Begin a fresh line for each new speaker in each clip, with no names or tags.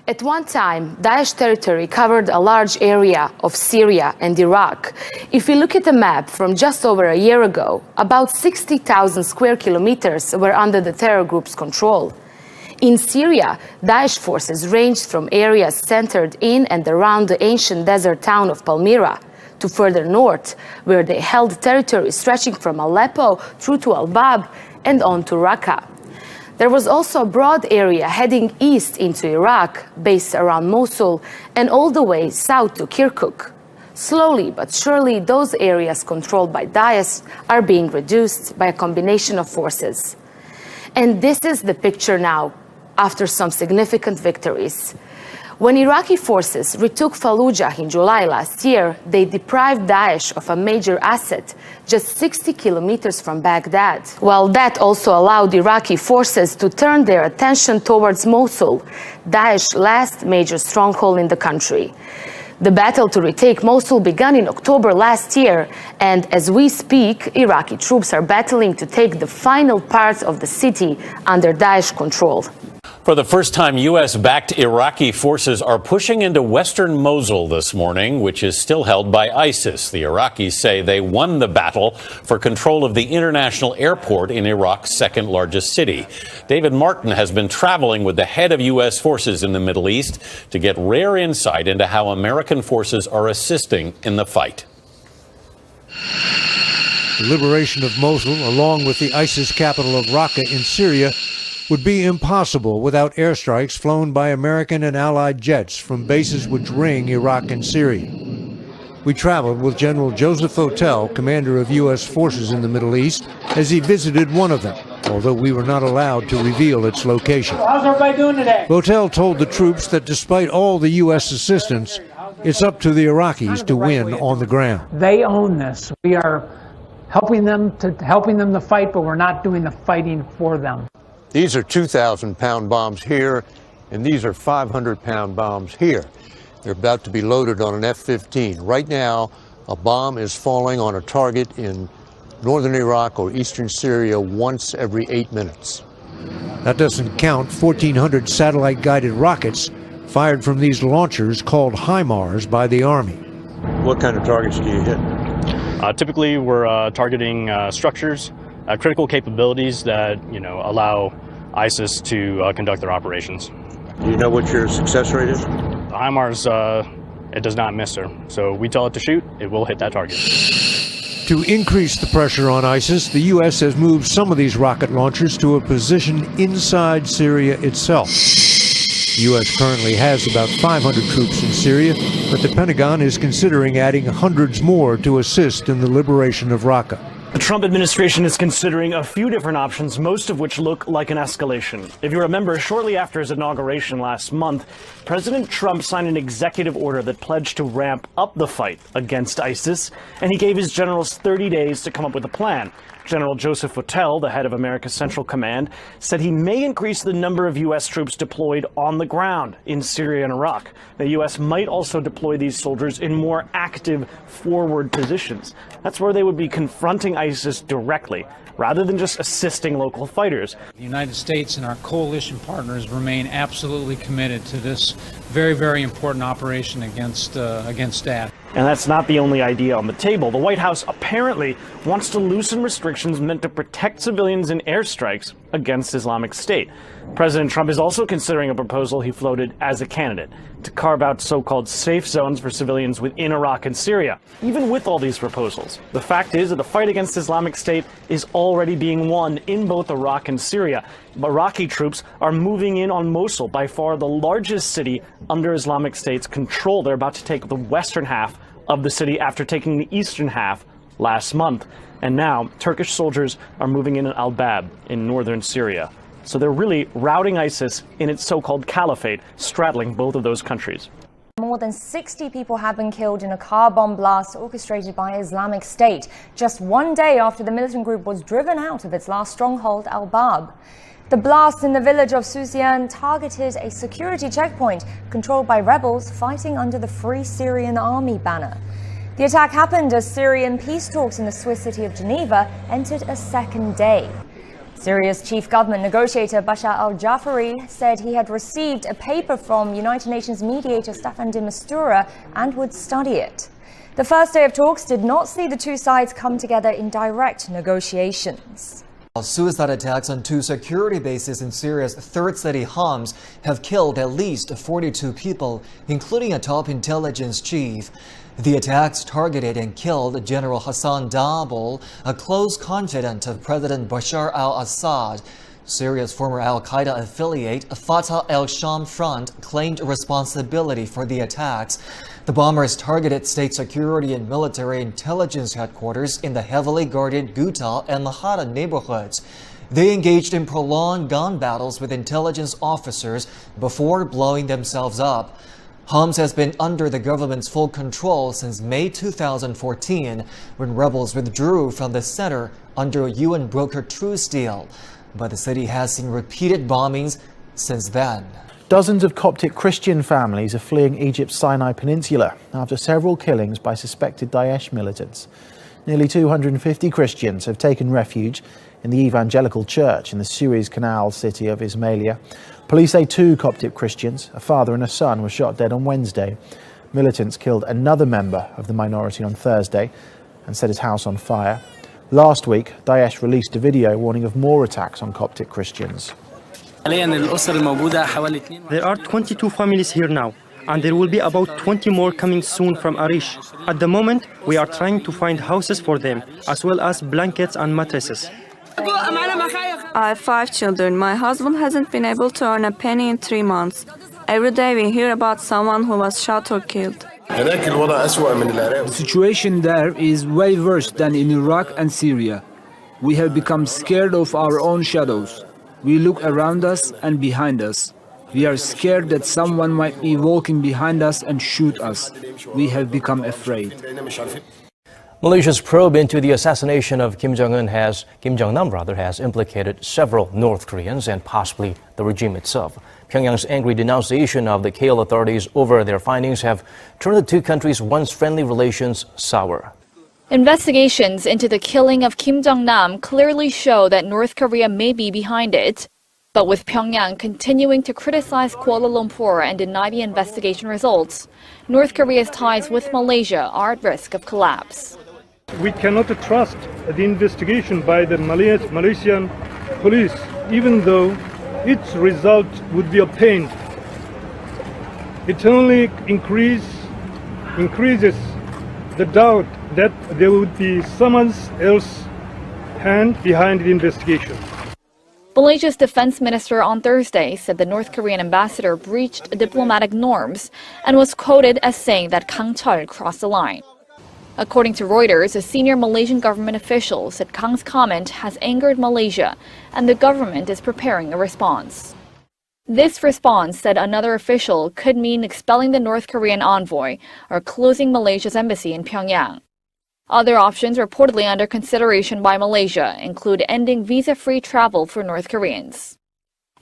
At one time, Daesh territory covered a large area of Syria and Iraq. If we look at the map from just over a year ago, about 60,000 square kilometers were under the terror group's control. In Syria, Daesh forces ranged from areas centered in and around the ancient desert town of Palmyra to further north, where they held territory stretching from Aleppo through to Al-Bab and on to Raqqa. There was also a broad area heading east into Iraq, based around Mosul, and all the way south to Kirkuk. Slowly but surely, those areas controlled by Daesh are being reduced by a combination of forces. And this is the picture now, after some significant victories. When Iraqi forces retook Fallujah in July last year, they deprived Daesh of a major asset just 60 kilometers from Baghdad. While that also allowed Iraqi forces to turn their attention towards Mosul, Daesh's last major stronghold in the country. The battle to retake Mosul began in October last year, and as we speak, Iraqi troops are battling to take the final parts of the city under Daesh control.
For the first time, U.S.-backed Iraqi forces are pushing into western Mosul this morning, which is still held by ISIS. The Iraqis say they won the battle for control of the international airport in Iraq's second largest city. David Martin has been traveling with the head of U.S. forces in the Middle East to get rare insight into how American forces are assisting in the fight.
The liberation of Mosul, along with the ISIS capital of Raqqa in Syria, would be impossible without airstrikes flown by American and allied jets from bases which ring Iraq and Syria. We traveled with General Joseph Votel, commander of U.S. forces in the Middle East, as he visited one of them, although we were not allowed to reveal its location.
How's everybody doing today?
Votel told the troops that despite all the U.S. assistance, it's up to the Iraqis to win on the ground.
They own this. We are helping them to fight, but we're not doing the fighting for them.
These are 2,000-pound bombs here, and these are 500-pound bombs here. They're about to be loaded on an F-15. Right now, a bomb is falling on a target in northern Iraq or eastern Syria once every 8 minutes. That doesn't count 1,400 satellite-guided rockets fired from these launchers called HIMARS by the Army. What kind of targets do you hit?
Typically, we're targeting structures, critical capabilities that allow ISIS to conduct their operations.
Do you know what your success rate is?
The HIMARS, it does not miss her. So we tell it to shoot, it will hit that target.
To increase the pressure on ISIS, the U.S. has moved some of these rocket launchers to a position inside Syria itself. The U.S. currently has about 500 troops in Syria, but the Pentagon is considering adding hundreds more to assist in the liberation of Raqqa.
The Trump administration is considering a few different options, most of which look like an escalation. If you remember, shortly after his inauguration last month, President Trump signed an executive order that pledged to ramp up the fight against ISIS, and he gave his generals 30 days to come up with a plan. General Joseph Votel, the head of America's Central Command, said he may increase the number of U.S. troops deployed on the ground in Syria and Iraq. The U.S. might also deploy these soldiers in more active forward positions. That's where they would be confronting ISIS directly, rather than just assisting local fighters.
The United States and our coalition partners remain absolutely committed to this very, very important operation against Daesh.
And that's not the only idea on the table. The White House apparently wants to loosen restrictions meant to protect civilians in airstrikes against Islamic State. President Trump is also considering a proposal he floated as a candidate to carve out so-called safe zones for civilians within Iraq and Syria. Even with all these proposals, the fact is that the fight against Islamic State is already being won in both Iraq and Syria. Iraqi troops are moving in on Mosul, by far the largest city under Islamic State's control. They're about to take the western half of the city after taking the eastern half last month. And now Turkish soldiers are moving in Al-Bab in northern Syria. So they're really routing ISIS in its so-called caliphate, straddling both of those countries.
More than 60 people have been killed in a car bomb blast orchestrated by Islamic State, just one day after the militant group was driven out of its last stronghold, Al-Bab. The blast in the village of Susian targeted a security checkpoint controlled by rebels fighting under the Free Syrian Army banner. The attack happened as Syrian peace talks in the Swiss city of Geneva entered a second day. Syria's chief government negotiator Bashar al-Jafari said he had received a paper from United Nations mediator Staffan de Mistura and would study it. The first day of talks did not see the two sides come together in direct negotiations.
Suicide attacks on two security bases in Syria's third city Homs have killed at least 42 people, including a top intelligence chief. The attacks targeted and killed General Hassan Dabul, a close confidant of President Bashar al-Assad. Syria's former al-Qaeda affiliate, Fatah al-Sham Front, claimed responsibility for the attacks. The bombers targeted state security and military intelligence headquarters in the heavily guarded Ghouta and Mahara neighborhoods. They engaged in prolonged gun battles with intelligence officers before blowing themselves up. Homs has been under the government's full control since May 2014, when rebels withdrew from the center under a UN-brokered truce deal. But the city has seen repeated bombings since then.
Dozens of Coptic Christian families are fleeing Egypt's Sinai Peninsula after several killings by suspected Daesh militants. Nearly 250 Christians have taken refuge in the Evangelical Church in the Suez Canal city of Ismailia. Police say 2 Coptic Christians, a father and a son, were shot dead on Wednesday. Militants killed another member of the minority on Thursday and set his house on fire. Last week, Daesh released a video warning of more attacks on Coptic Christians.
There are 22 families here now, and there will be about 20 more coming soon from Arish. At the moment, we are trying to find houses for them, as well as blankets and mattresses.
I have 5 children. My husband hasn't been able to earn a penny in 3 months. Every day we hear about someone who was shot or killed.
The situation there is way worse than in Iraq and Syria. We have become scared of our own shadows. We look around us and behind us. We are scared that someone might be walking behind us and shoot us. We have become afraid.
Malaysia's probe into the assassination of Kim Jong-nam has implicated several North Koreans and possibly the regime itself. Pyongyang's angry denunciation of the KL authorities over their findings have turned the two countries' once friendly relations sour.
Investigations into the killing of Kim Jong-nam clearly show that North Korea may be behind it. But with Pyongyang continuing to criticize Kuala Lumpur and deny the investigation results, North Korea's ties with Malaysia are at risk of collapse.
We cannot trust the investigation by the Malaysian police, even though its result would be obtained. It only increases the doubt that there would be someone else's hand behind the investigation.
Malaysia's defense minister on Thursday said the North Korean ambassador breached diplomatic norms and was quoted as saying that Kang Chul crossed the line. According to Reuters, a senior Malaysian government official said Kang's comment has angered Malaysia and the government is preparing a response. This response, said another official, could mean expelling the North Korean envoy or closing Malaysia's embassy in Pyongyang. Other options reportedly under consideration by Malaysia include ending visa-free travel for North Koreans.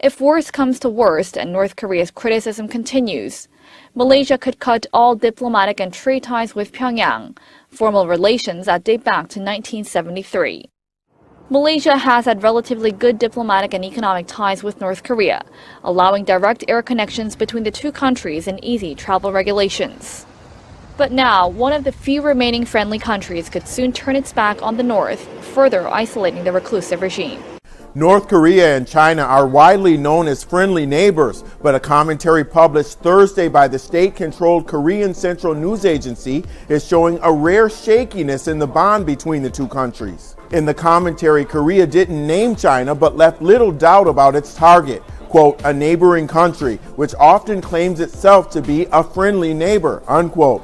If worst comes to worst and North Korea's criticism continues, Malaysia could cut all diplomatic and trade ties with Pyongyang, formal relations that date back to 1973. Malaysia has had relatively good diplomatic and economic ties with North Korea, allowing direct air connections between the two countries and easy travel regulations. But now, one of the few remaining friendly countries could soon turn its back on the North, further isolating the reclusive regime.
North Korea and China are widely known as friendly neighbors, but a commentary published Thursday by the state-controlled Korean Central News Agency is showing a rare shakiness in the bond between the two countries. In the commentary, Korea didn't name China, but left little doubt about its target. Quote, a neighboring country, which often claims itself to be a friendly neighbor, unquote.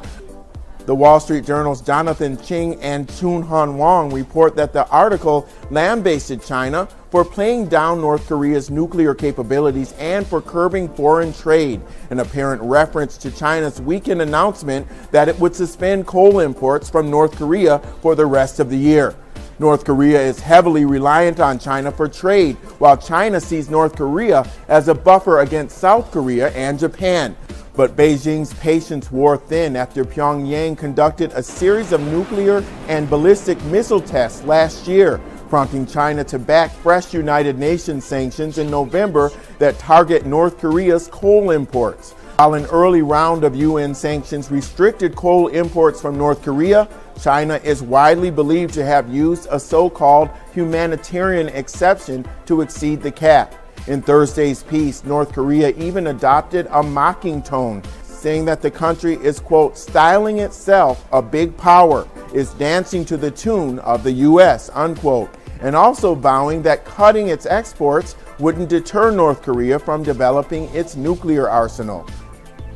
The Wall Street Journal's Jonathan Ching and Chun Han Wong report that the article lambasted China for playing down North Korea's nuclear capabilities and for curbing foreign trade, an apparent reference to China's weekend announcement that it would suspend coal imports from North Korea for the rest of the year. North Korea is heavily reliant on China for trade, while China sees North Korea as a buffer against South Korea and Japan. But Beijing's patience wore thin after Pyongyang conducted a series of nuclear and ballistic missile tests last year, prompting China to back fresh United Nations sanctions in November that target North Korea's coal imports. While an early round of UN sanctions restricted coal imports from North Korea, China is widely believed to have used a so-called humanitarian exception to exceed the cap. In Thursday's piece, North Korea even adopted a mocking tone, saying that the country is, quote, styling itself a big power, is dancing to the tune of the U.S., unquote, and also vowing that cutting its exports wouldn't deter North Korea from developing its nuclear arsenal.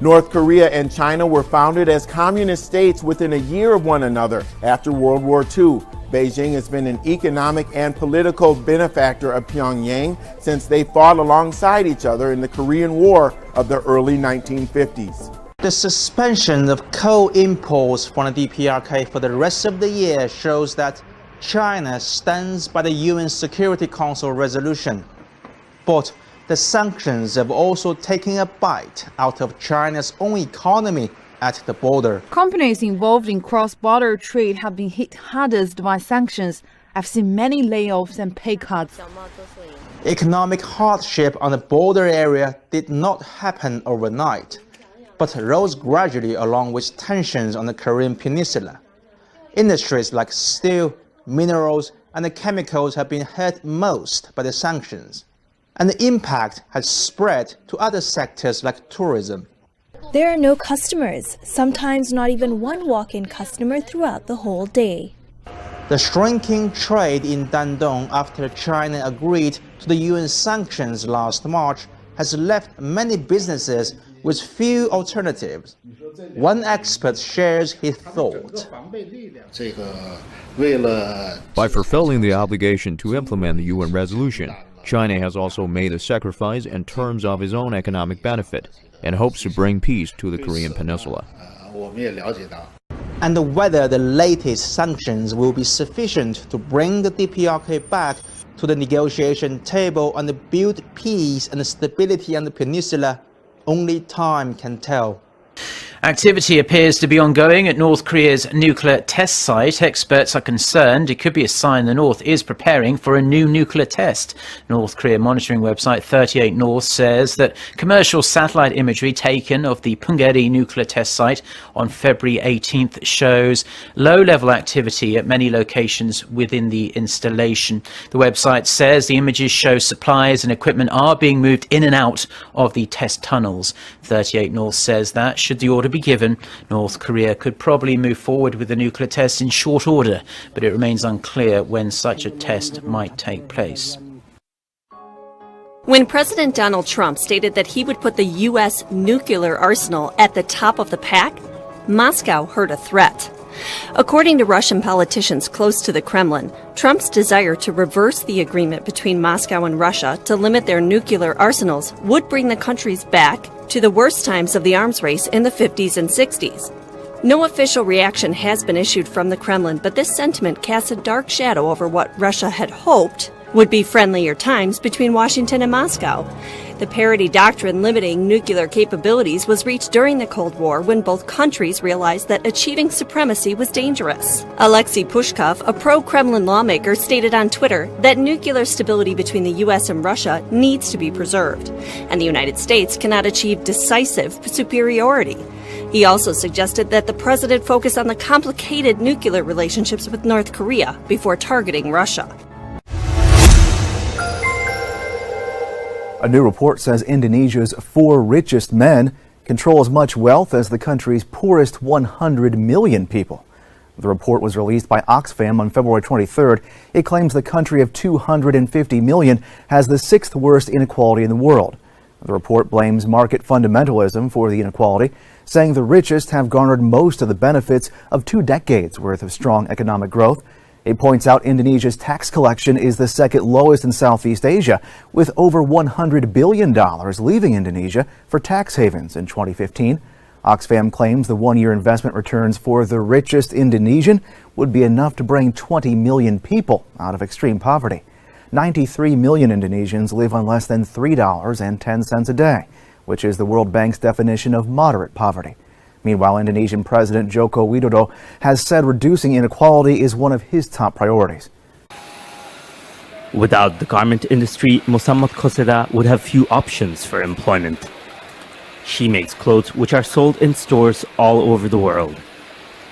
North Korea and China were founded as communist states within a year of one another after World War II. Beijing has been an economic and political benefactor of Pyongyang since they fought alongside each other in the Korean War of the early 1950s.
The suspension of coal imports from the DPRK for the rest of the year shows that China stands by the UN Security Council resolution. But the sanctions have also taken a bite out of China's own economy at the border.
Companies involved in cross-border trade have been hit hardest by sanctions. I've seen many layoffs and pay cuts.
Economic hardship on the border area did not happen overnight, but rose gradually along with tensions on the Korean peninsula. Industries like steel, minerals, and the chemicals have been hurt most by the sanctions, and the impact has spread to other sectors like tourism.
There are no customers, sometimes not even one walk-in customer throughout the whole day.
The shrinking trade in Dandong after China agreed to the UN sanctions last March has left many businesses with few alternatives. One expert shares his thought.
By fulfilling the obligation to implement the UN resolution, China has also made a sacrifice in terms of its own economic benefit and hopes to bring peace to the Korean peninsula.
And whether the latest sanctions will be sufficient to bring the DPRK back to the negotiation table and build peace and stability on the peninsula, only time can tell.
Activity appears to be ongoing at North Korea's nuclear test site. Experts are concerned it could be a sign the North is preparing for a new nuclear test. North Korea monitoring website 38 North says that commercial satellite imagery taken of the Punggye-ri nuclear test site on February 18th shows low-level activity at many locations within the installation. The website says the images show supplies and equipment are being moved in and out of the test tunnels. 38 North says that, should the order be given, North Korea could probably move forward with the nuclear test in short order, but it remains unclear when such a test might take place.
When President Donald Trump stated that he would put the U.S. nuclear arsenal at the top of the pack, Moscow heard a threat. According to Russian politicians close to the Kremlin, Trump's desire to reverse the agreement between Moscow and Russia to limit their nuclear arsenals would bring the countries back to the worst times of the arms race in the 50s and 60s. No official reaction has been issued from the Kremlin, but this sentiment casts a dark shadow over what Russia had hoped would be friendlier times between Washington and Moscow. The parity doctrine limiting nuclear capabilities was reached during the Cold War when both countries realized that achieving supremacy was dangerous. Alexei Pushkov, a pro-Kremlin lawmaker, stated on Twitter that nuclear stability between the U.S. and Russia needs to be preserved, and the United States cannot achieve decisive superiority. He also suggested that the president focus on the complicated nuclear relationships with North Korea before targeting Russia.
A new report says Indonesia's 4 richest men control as much wealth as the country's poorest 100 million people. The report was released by Oxfam on February 23rd. It claims the country of 250 million has the 6th worst inequality in the world. The report blames market fundamentalism for the inequality, saying the richest have garnered most of the benefits of 2 decades worth of strong economic growth. It points out Indonesia's tax collection is the 2nd lowest in Southeast Asia, with over $100 billion leaving Indonesia for tax havens in 2015. Oxfam claims the one-year investment returns for the richest Indonesian would be enough to bring 20 million people out of extreme poverty. 93 million Indonesians live on less than $3.10 a day, which is the World Bank's definition of moderate poverty. Meanwhile, Indonesian President Joko Widodo has said reducing inequality is one of his top priorities.
Without the garment industry, Mosammat Khoseda would have few options for employment. She makes clothes which are sold in stores all over the world.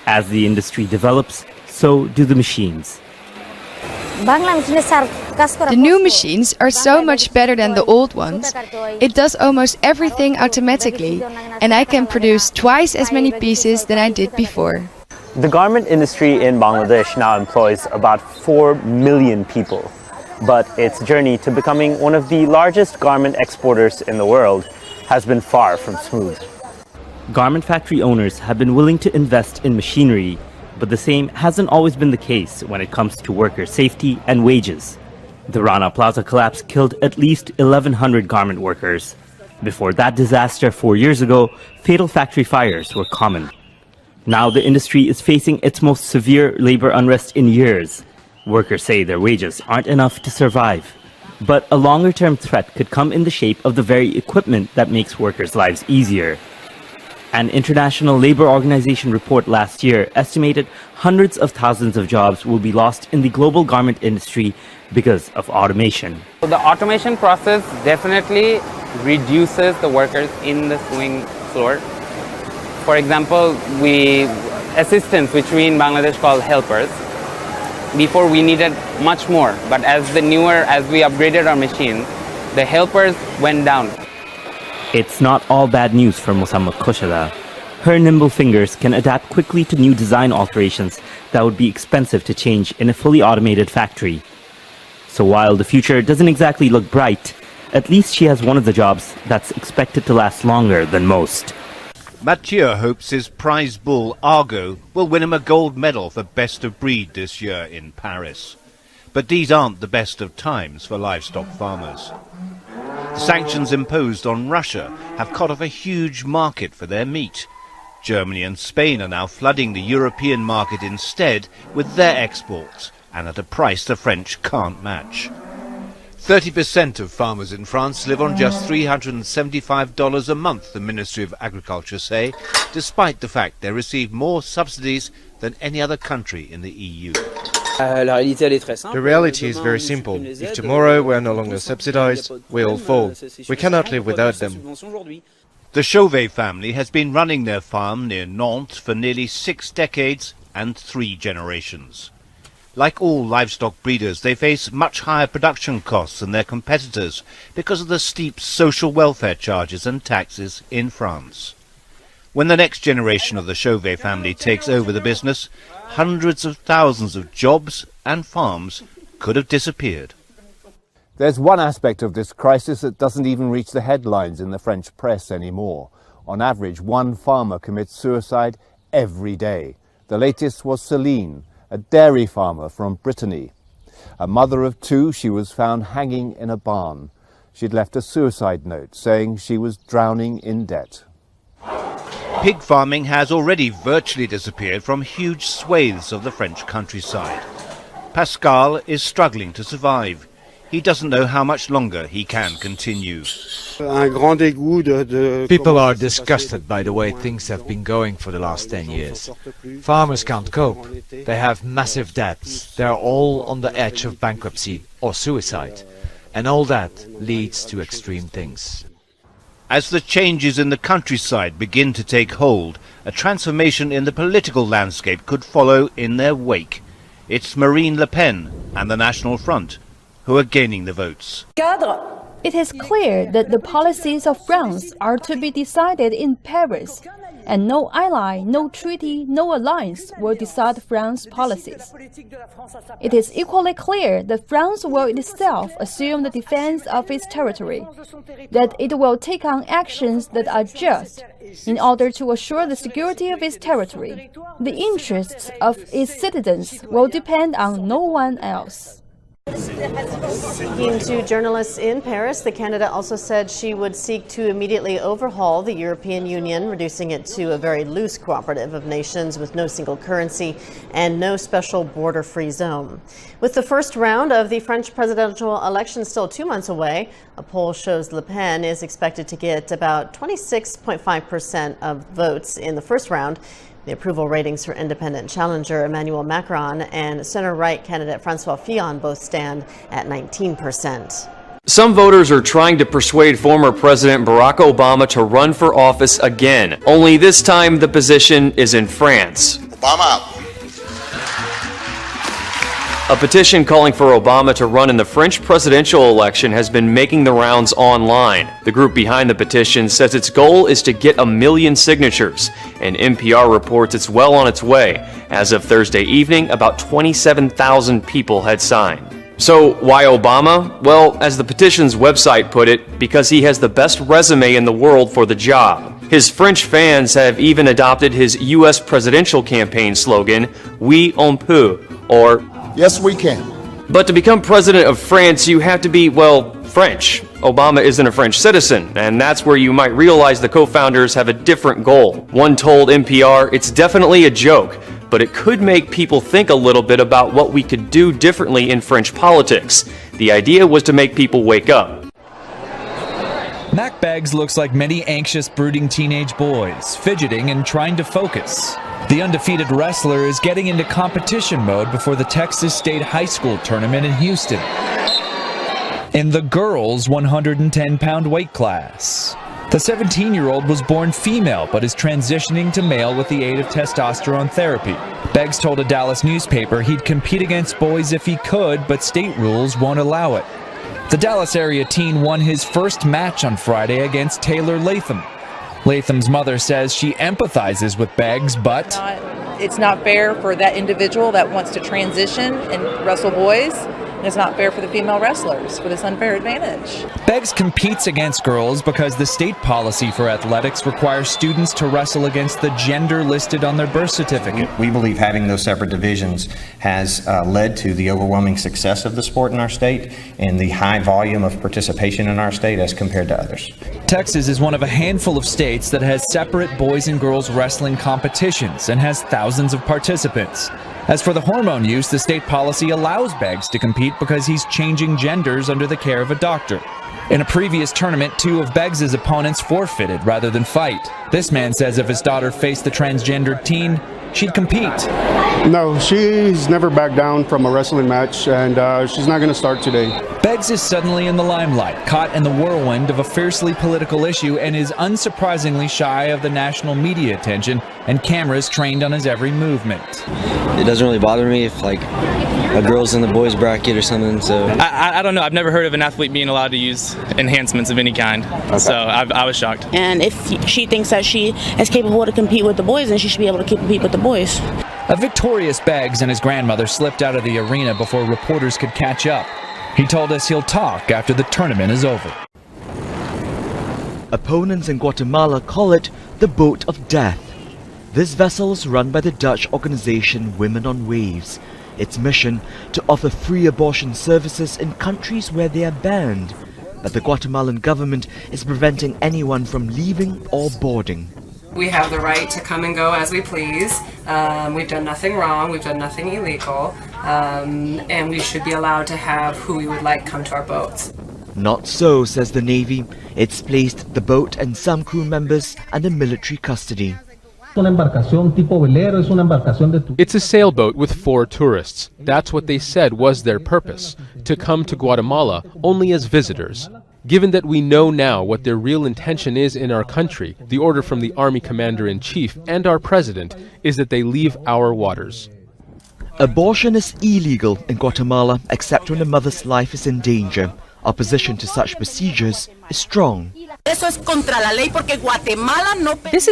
As the industry develops, so do the machines.
The new machines are so much better than the old ones. It does almost everything automatically, and I can produce twice as many pieces than I did before.
The garment industry in Bangladesh now employs about 4 million people, but its journey to becoming one of the largest garment exporters in the world has been far from smooth.
Garment factory owners have been willing to invest in machinery, but the same hasn't always been the case when it comes to worker safety and wages. The Rana Plaza collapse killed at least 1,100 garment workers. Before that disaster 4 years ago, fatal factory fires were common. Now the industry is facing its most severe labor unrest in years. Workers say their wages aren't enough to survive. But a longer-term threat could come in the shape of the very equipment that makes workers' lives easier. An International Labour Organization report last year estimated hundreds of thousands of jobs will be lost in the global garment industry because of automation.
So the automation process definitely reduces the workers in the sewing floor. For example, assistants, which we in Bangladesh call helpers. Before we needed much more, but as we upgraded our machines, the helpers went down.
It's not all bad news for Mosammat Khoseda. Her nimble fingers can adapt quickly to new design alterations that would be expensive to change in a fully automated factory. So while the future doesn't exactly look bright, at least she has one of the jobs that's expected to last longer than most.
Mathieu hopes his prize bull, Argo, will win him a gold medal for best of breed this year in Paris. But these aren't the best of times for livestock farmers. The sanctions imposed on Russia have cut off a huge market for their meat. Germany and Spain are now flooding the European market instead with their exports, and at a price the French can't match. 30% of farmers in France live on just $375 a month, the Ministry of Agriculture say, despite the fact they receive more subsidies than any other country in the EU.
The reality is very simple. If tomorrow we are no longer subsidized, we all fall. We cannot live without them.
The Chauvet family has been running their farm near Nantes for nearly 6 decades and 3 generations. Like all livestock breeders, they face much higher production costs than their competitors because of the steep social welfare charges and taxes in France. When the next generation of the Chauvet family takes over the business, hundreds of thousands of jobs and farms could have disappeared.
There's one aspect of this crisis that doesn't even reach the headlines in the French press anymore. On average, one farmer commits suicide every day. The latest was Celine, a dairy farmer from Brittany. A mother of 2, she was found hanging in a barn. She'd left a suicide note saying she was drowning in debt.
Pig farming has already virtually disappeared from huge swathes of the French countryside. Pascal is struggling to survive. He doesn't know how much longer he can continue.
People are disgusted by the way things have been going for the last 10 years. Farmers can't cope. They have massive debts. They're all on the edge of bankruptcy or suicide. And all that leads to extreme things.
As the changes in the countryside begin to take hold, a transformation in the political landscape could follow in their wake. It's Marine Le Pen and the National Front who are gaining the votes.
It is clear that the policies of France are to be decided in Paris, and no ally, no treaty, no alliance will decide France's policies. It is equally clear that France will itself assume the defense of its territory, that it will take on actions that are just in order to assure the security of its territory. The interests of its citizens will depend on no one else.
Speaking to journalists in Paris, the candidate also said she would seek to immediately overhaul the European Union, reducing it to a very loose cooperative of nations with no single currency and no special border-free zone. With the first round of the French presidential election still 2 months away, a poll shows Le Pen is expected to get about 26.5% of votes in the first round, The approval ratings for independent challenger Emmanuel Macron and center-right candidate Francois Fillon both stand at 19%.
Some voters are trying to persuade former President Barack Obama to run for office again. Only this time the position is in France.
Obama.
A petition calling for Obama to run in the French presidential election has been making the rounds online. The group behind the petition says its goal is to get 1 million signatures, and NPR reports it's well on its way. As of Thursday evening, about 27,000 people had signed. So why Obama? Well, as the petition's website put it, because he has the best resume in the world for the job. His French fans have even adopted his U.S. presidential campaign slogan, "Oui on peut," or
Yes, we can.
But to become president of France, you have to be, well, French. Obama isn't a French citizen, and that's where you might realize the co-founders have a different goal. One told NPR, "It's definitely a joke, but it could make people think a little bit about what we could do differently in French politics. The idea was to make people wake up."
Mack Beggs looks like many anxious, brooding teenage boys, fidgeting and trying to focus. The undefeated wrestler is getting into competition mode before the Texas State High School tournament in Houston, in the girls' 110-pound weight class. The 17-year-old was born female but is transitioning to male with the aid of testosterone therapy. Beggs told a Dallas newspaper he'd compete against boys if he could, but state rules won't allow it. The Dallas area teen won his first match on Friday against Taylor Latham. Latham's mother says she empathizes with Beggs, but
it's not fair for that individual that wants to transition and wrestle boys. And it's not fair for the female wrestlers for this unfair advantage.
Beggs competes against girls because the state policy for athletics requires students to wrestle against the gender listed on their birth certificate.
We believe having those separate divisions has led to the overwhelming success of the sport in our state and the high volume of participation in our state as compared to others.
Texas is one of a handful of states that has separate boys and girls wrestling competitions and has thousands of participants. As for the hormone use, the state policy allows Beggs to compete because he's changing genders under the care of a doctor. In a previous tournament, 2 of Beggs' opponents forfeited rather than fight. This man says if his daughter faced the transgendered teen, she'd compete.
No, she's never backed down from a wrestling match, and she's not going to start today.
Beggs is suddenly in the limelight, caught in the whirlwind of a fiercely political issue, and is unsurprisingly shy of the national media attention and cameras trained on his every movement.
It doesn't really bother me if, like, a girl's in the boys' bracket or something, so...
I don't know. I've never heard of an athlete being allowed to use enhancements of any kind, so I was shocked.
And if she thinks that she is capable to compete with the boys, then she should be able to compete with the boys.
A victorious Beggs and his grandmother slipped out of the arena before reporters could catch up. He told us he'll talk after the tournament is over.
Opponents in Guatemala call it the Boat of Death. This vessel is run by the Dutch organization Women on Waves. Its mission to offer free abortion services in countries where they are banned. But the Guatemalan government is preventing anyone from leaving or boarding.
We have the right to come and go as we please. We've done nothing wrong, we've done nothing illegal, and we should be allowed to have who we would like come to our boats.
Not so, says the Navy. It's placed the boat and some crew members under military custody.
It's a sailboat with 4 tourists. That's what they said was their purpose, to come to Guatemala only as visitors. Given that we know now what their real intention is in our country, the order from the Army Commander-in-Chief and our President is that they leave our waters.
Abortion is illegal in Guatemala except when a mother's life is in danger. Opposition to such procedures is strong.
This
is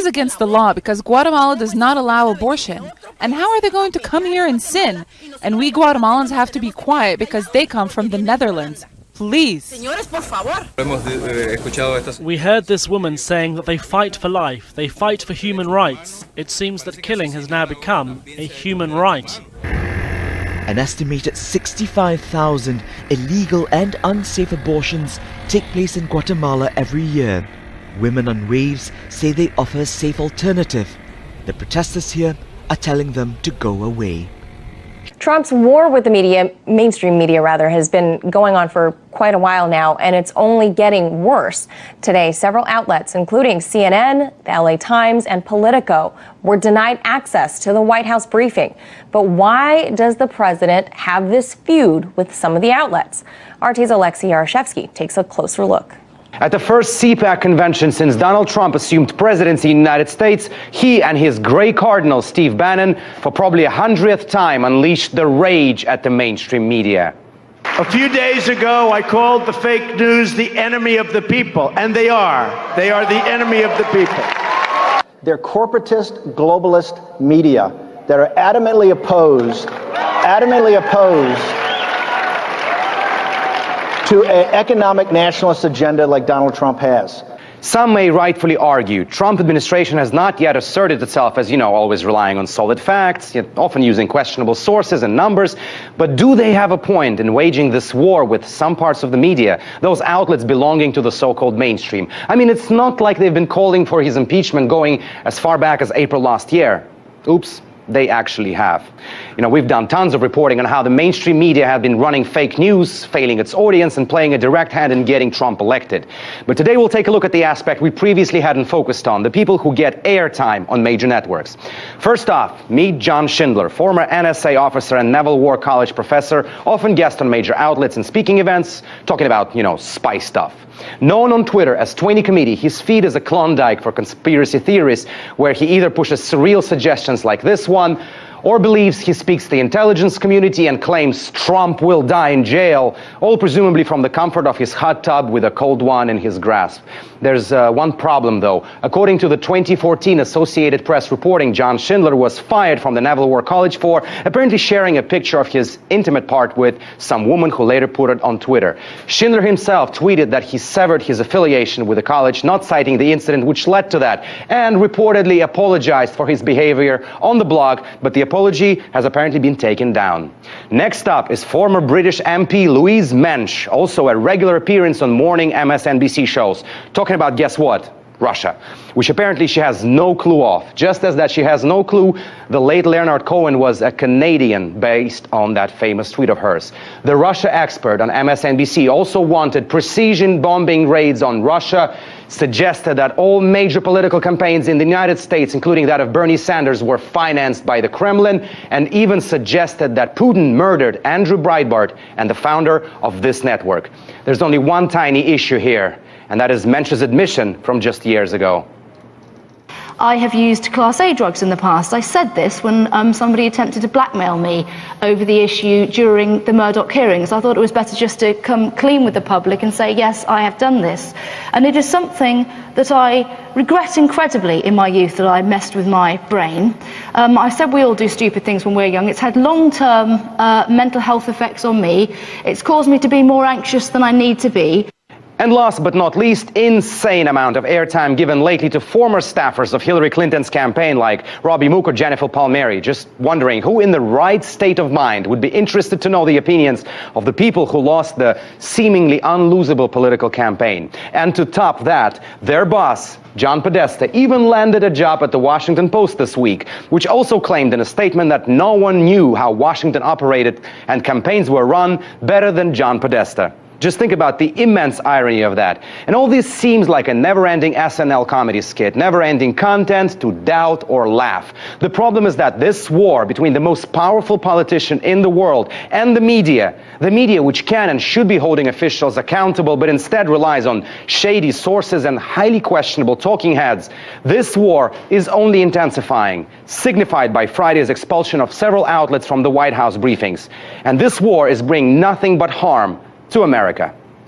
against the law because Guatemala does not allow abortion. And how are they going to come here and sin? And we Guatemalans have to be quiet because they come from the Netherlands. Please.
We heard this woman saying that they fight for life, they fight for human rights. It seems that killing has now become a human right.
An estimated 65,000 illegal and unsafe abortions take place in Guatemala every year. Women on Waves say they offer a safe alternative. The protesters here are telling them to go away.
Trump's war with the media, mainstream media rather, has been going on for quite a while now, and it's only getting worse. Today, several outlets, including CNN, the LA Times, and Politico, were denied access to the White House briefing. But why does the president have this feud with some of the outlets? RT's Alexei Yaroshevsky takes a closer look.
At the first CPAC convention since Donald Trump assumed presidency in the United States, he and his gray cardinal, Steve Bannon, for probably 100th time unleashed the rage at the mainstream media.
A few days ago, I called the fake news the enemy of the people, and they are. They are the enemy of the people.
They're corporatist, globalist media that are adamantly opposed to an economic nationalist agenda like Donald Trump has.
Some may rightfully argue Trump administration has not yet asserted itself as, always relying on solid facts, yet often using questionable sources and numbers. But do they have a point in waging this war with some parts of the media, those outlets belonging to the so-called mainstream? I mean, it's not like they've been calling for his impeachment going as far back as April last year. Oops. They actually have. We've done tons of reporting on how the mainstream media have been running fake news, failing its audience, and playing a direct hand in getting Trump elected. But today we'll take a look at the aspect we previously hadn't focused on, the people who get airtime on major networks. First off, meet John Schindler, former NSA officer and Naval War College professor, often guest on major outlets and speaking events, talking about, spy stuff. Known on Twitter as 20 Committee, his feed is a Klondike for conspiracy theories, where he either pushes surreal suggestions like this one, or believes he speaks to the intelligence community and claims Trump will die in jail, all presumably from the comfort of his hot tub with a cold one in his grasp. There's one problem, though. According to the 2014 Associated Press reporting, John Schindler was fired from the Naval War College for apparently sharing a picture of his intimate part with some woman who later put it on Twitter. Schindler himself tweeted that he severed his affiliation with the college, not citing the incident which led to that, and reportedly apologized for his behavior on the blog, but the apology has apparently been taken down. Next up is former British MP Louise Mensch, also a regular appearance on morning MSNBC shows, talking about, guess what? Russia, which apparently she has no clue of. Just as that she has no clue the late Leonard Cohen was a Canadian based on that famous tweet of hers. The Russia expert on MSNBC also wanted precision bombing raids on Russia, suggested that all major political campaigns in the United States, including that of Bernie Sanders, were financed by the Kremlin, and even suggested that Putin murdered Andrew Breitbart and the founder of this network. There's only one tiny issue here, and that is Mensch's admission from just years ago.
I have used Class A drugs in the past. I said this when somebody attempted to blackmail me over the issue during the Murdoch hearings. I thought it was better just to come clean with the public and say, yes, I have done this. And it is something that I regret incredibly in my youth, that I messed with my brain. I said we all do stupid things when we're young. It's had long-term mental health effects on me. It's caused me to be more anxious than I need to be.
And last but not least, insane amount of airtime given lately to former staffers of Hillary Clinton's campaign like Robbie Mook or Jennifer Palmieri. Just wondering who in the right state of mind would be interested to know the opinions of the people who lost the seemingly unlosable political campaign. And to top that, their boss, John Podesta, even landed a job at the Washington Post this week, which also claimed in a statement that no one knew how Washington operated and campaigns were run better than John Podesta. Just think about the immense irony of that. And all this seems like a never-ending SNL comedy skit, never-ending content to doubt or laugh. The problem is that this war between the most powerful politician in the world and the media which can and should be holding officials accountable but instead relies on shady sources and highly questionable talking heads, this war is only intensifying, signified by Friday's expulsion of several outlets from the White House briefings. And this war is bringing nothing but harm to America.